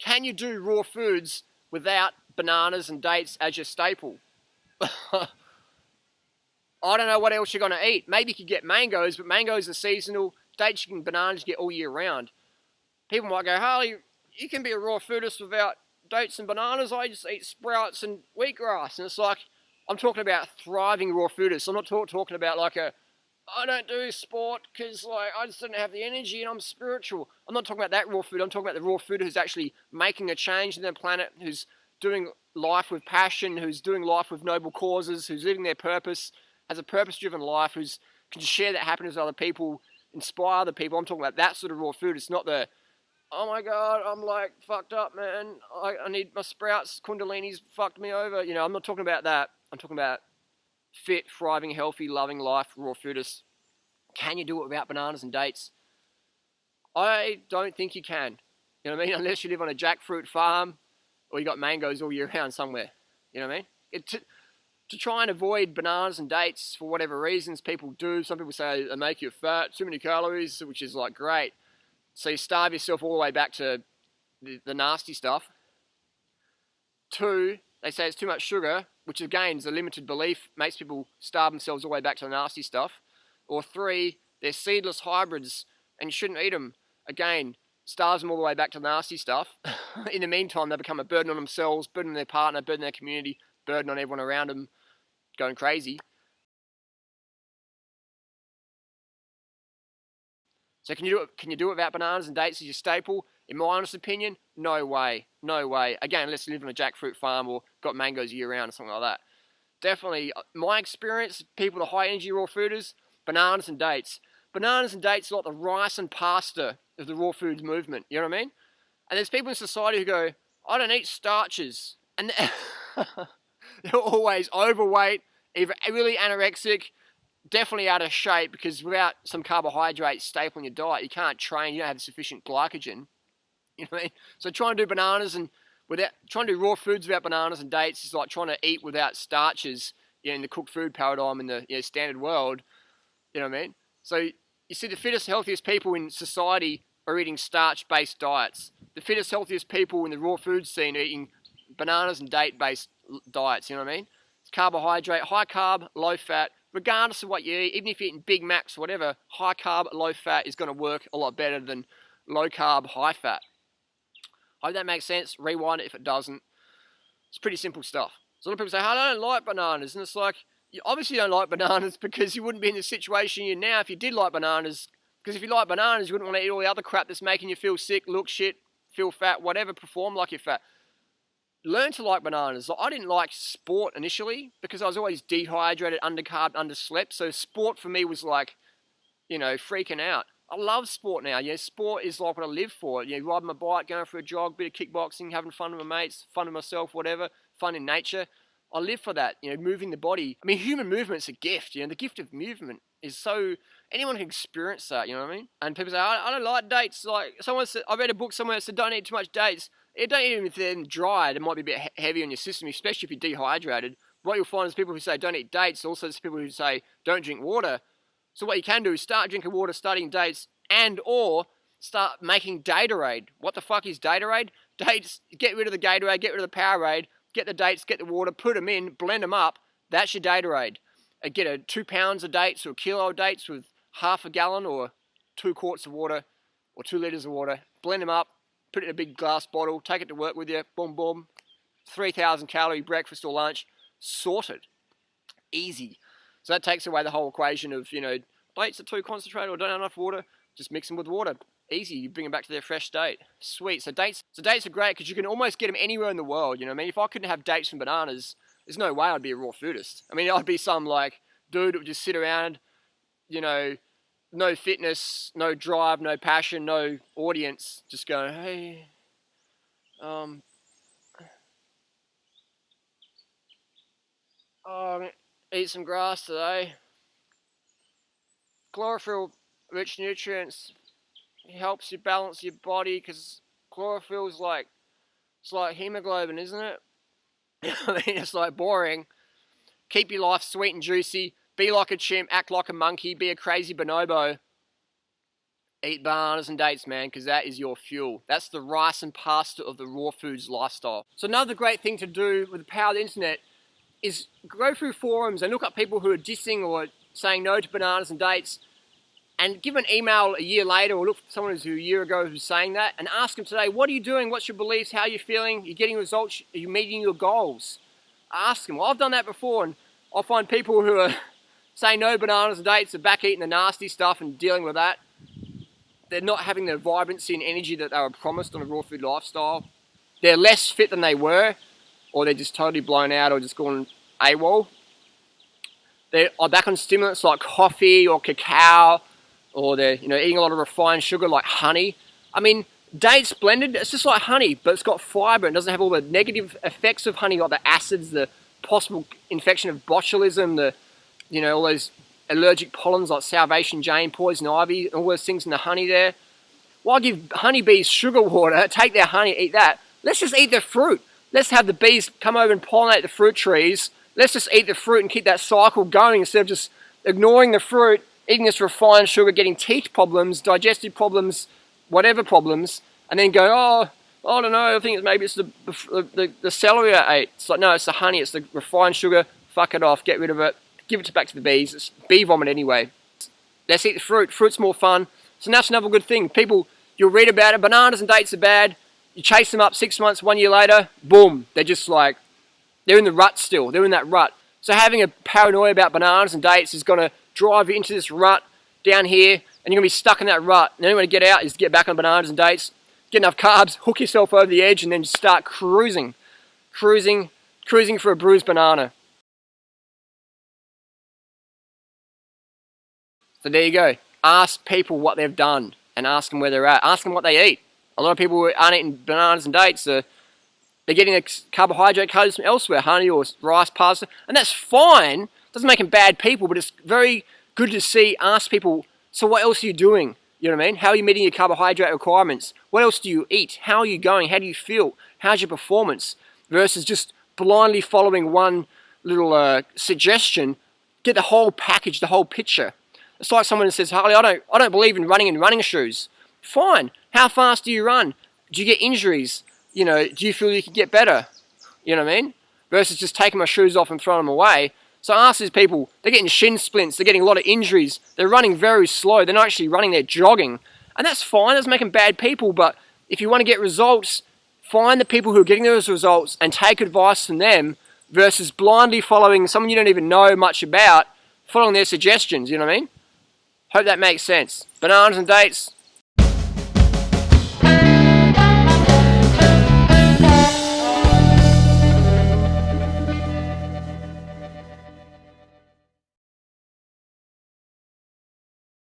can you do raw foods without bananas and dates as your staple? I don't know what else you're going to eat. Maybe you could get mangoes, but mangoes are seasonal. Dates and bananas get all year round. People might go, Harley, you can be a raw foodist without dates and bananas. I just eat sprouts and wheatgrass. And it's like, I'm talking about thriving raw foodists. I'm not talking about like I don't do sport because like I just don't have the energy and I'm spiritual. I'm not talking about that raw food. I'm talking about the raw food who's actually making a change in their planet, who's doing life with passion, who's doing life with noble causes, who's living their purpose, has a purpose-driven life, who's can share that happiness with other people, inspire other people. I'm talking about that sort of raw food. It's not the, oh my God, I'm like fucked up, man. I need my sprouts. Kundalini's fucked me over. You know, I'm not talking about that. I'm talking about fit, thriving, healthy, loving life, raw foodists. Can you do it without bananas and dates? I don't think you can. You know what I mean? Unless you live on a jackfruit farm or you got mangoes all year round somewhere. You know what I mean? To try and avoid bananas and dates for whatever reasons people do. Some people say they make you fat, too many calories, which is like great. So you starve yourself all the way back to the nasty stuff. 2, they say it's too much sugar, which again is a limited belief, makes people starve themselves all the way back to the nasty stuff. Or 3, they're seedless hybrids and you shouldn't eat them. Again, starves them all the way back to the nasty stuff. In the meantime, they become a burden on themselves, burden on their partner, burden on their community, burden on everyone around them, going crazy. So can you do it without bananas and dates as your staple? In my honest opinion, no way. No way. Again, unless you live on a jackfruit farm or got mangoes year round or something like that. Definitely, my experience, people with high energy raw fooders, bananas and dates. Bananas and dates are like the rice and pasta of the raw foods movement. You know what I mean? And there's people in society who go, I don't eat starches. And they're always overweight, either really anorexic, definitely out of shape, because without some carbohydrates staple in your diet, you can't train, you don't have sufficient glycogen. You know what I mean? So trying to do bananas and trying to do raw foods without bananas and dates is like trying to eat without starches, you know, in the cooked food paradigm in the standard world. You know what I mean? So you see the fittest, healthiest people in society are eating starch-based diets. The fittest, healthiest people in the raw food scene are eating bananas and date-based diets, you know what I mean? It's carbohydrate, high carb, low fat, regardless of what you eat, even if you're eating Big Macs or whatever, high carb, low fat is going to work a lot better than low carb, high fat. Hope that makes sense. Rewind it if it doesn't. It's pretty simple stuff. So a lot of people say, I don't like bananas. And it's like, you obviously don't like bananas because you wouldn't be in the situation you're in now if you did like bananas. Because if you like bananas, you wouldn't want to eat all the other crap that's making you feel sick, look shit, feel fat, whatever, perform like you're fat. Learn to like bananas. I didn't like sport initially because I was always dehydrated, undercarb, underslept. So sport for me was like, you know, freaking out. I love sport now. Yeah, sport is like what I live for. You know, riding my bike, going for a jog, bit of kickboxing, having fun with my mates, fun with myself, whatever, fun in nature. I live for that, you know, moving the body. I mean, human movement's a gift, you know, the gift of movement is so, anyone can experience that, you know what I mean? And people say, I don't like dates. Like, someone said, I read a book somewhere that said, don't eat too much dates. Don't eat them if they're dried. It might be a bit heavy on your system, especially if you're dehydrated. What you'll find is people who say, don't eat dates. Also, there's people who say, don't drink water. So what you can do is start drinking water, start eating dates, and or start making Gatorade. What the fuck is Gatorade? Dates, get rid of the Gatorade, get rid of the Powerade, get the dates, get the water, put them in, blend them up. That's your Gatorade. Get 2 pounds of dates or a kilo of dates with half a gallon or 2 quarts of water or 2 litres of water. Blend them up, put it in a big glass bottle, take it to work with you, boom, boom. 3,000 calorie breakfast or lunch, sorted. Easy. So that takes away the whole equation of, you know, dates are too concentrated or don't have enough water. Just mix them with water. Easy. You bring them back to their fresh state. Sweet. So dates are great because you can almost get them anywhere in the world. You know what I mean? If I couldn't have dates from bananas, there's no way I'd be a raw foodist. I mean, I'd be some like dude that would just sit around, you know, no fitness, no drive, no passion, no audience, just going, hey, I'm gonna eat some grass today. Chlorophyll-rich nutrients helps you balance your body because chlorophyll is like, it's like hemoglobin, isn't it? I mean, it's like boring. Keep your life sweet and juicy. Be like a chimp, act like a monkey, be a crazy bonobo. Eat bananas and dates, man, because that is your fuel. That's the rice and pasta of the raw foods lifestyle. So another great thing to do with the power of the internet is go through forums and look up people who are dissing or saying no to bananas and dates, and give an email a year later, or look for someone who a year ago who's saying that, and ask them today, what are you doing? What's your beliefs? How are you feeling? You're getting results? Are you meeting your goals? Ask them. Well, I've done that before, and I'll find people who are saying no bananas and dates, are back eating the nasty stuff and dealing with that. They're not having the vibrancy and energy that they were promised on a raw food lifestyle. They're less fit than they were, or they're just totally blown out or just gone AWOL. They're back on stimulants like coffee or cacao, or they're eating a lot of refined sugar like honey. I mean, dates blended, it's just like honey, but it's got fiber and doesn't have all the negative effects of honey, like the acids, the possible infection of botulism, all those allergic pollens like Salvation Jane, poison ivy, all those things in the honey there. Why give honeybees sugar water, take their honey, eat that? Let's just eat the fruit. Let's have the bees come over and pollinate the fruit trees. Let's just eat the fruit and keep that cycle going instead of just ignoring the fruit, eating this refined sugar, getting teeth problems, digestive problems, whatever problems, and then go, oh, I don't know, I think maybe it's the celery I ate. It's like, no, it's the honey, it's the refined sugar. Fuck it off, get rid of it. Give it back to the bees. It's bee vomit anyway. Let's eat the fruit. Fruit's more fun. So that's another good thing. People, you'll read about it. Bananas and dates are bad. You chase them up 6 months, 1 year later, boom. They're just like, they're in the rut still. They're in that rut. So having a paranoia about bananas and dates is going to drive you into this rut down here, and you're going to be stuck in that rut. And the only way to get out is to get back on bananas and dates, get enough carbs, hook yourself over the edge, and then just start cruising. Cruising for a bruised banana. So there you go. Ask people what they've done and ask them where they're at. Ask them what they eat. A lot of people who aren't eating bananas and dates, they're getting a carbohydrate codes from elsewhere, honey or rice, pasta, and that's fine. Doesn't make them bad people, but it's very good to see, ask people, so what else are you doing? You know what I mean? How are you meeting your carbohydrate requirements? What else do you eat? How are you going? How do you feel? How's your performance? Versus just blindly following one little suggestion. Get the whole package, the whole picture. It's like someone says, Harley, I don't believe in running in running shoes. Fine. How fast do you run? Do you get injuries? Do you feel you can get better? You know what I mean? Versus just taking my shoes off and throwing them away. So I ask these people, they're getting shin splints, they're getting a lot of injuries, they're running very slow, they're not actually running, they're jogging. And that's fine, doesn't make them bad people, but if you want to get results, find the people who are getting those results and take advice from them versus blindly following someone you don't even know much about, following their suggestions, you know what I mean? Hope that makes sense. Bananas and dates,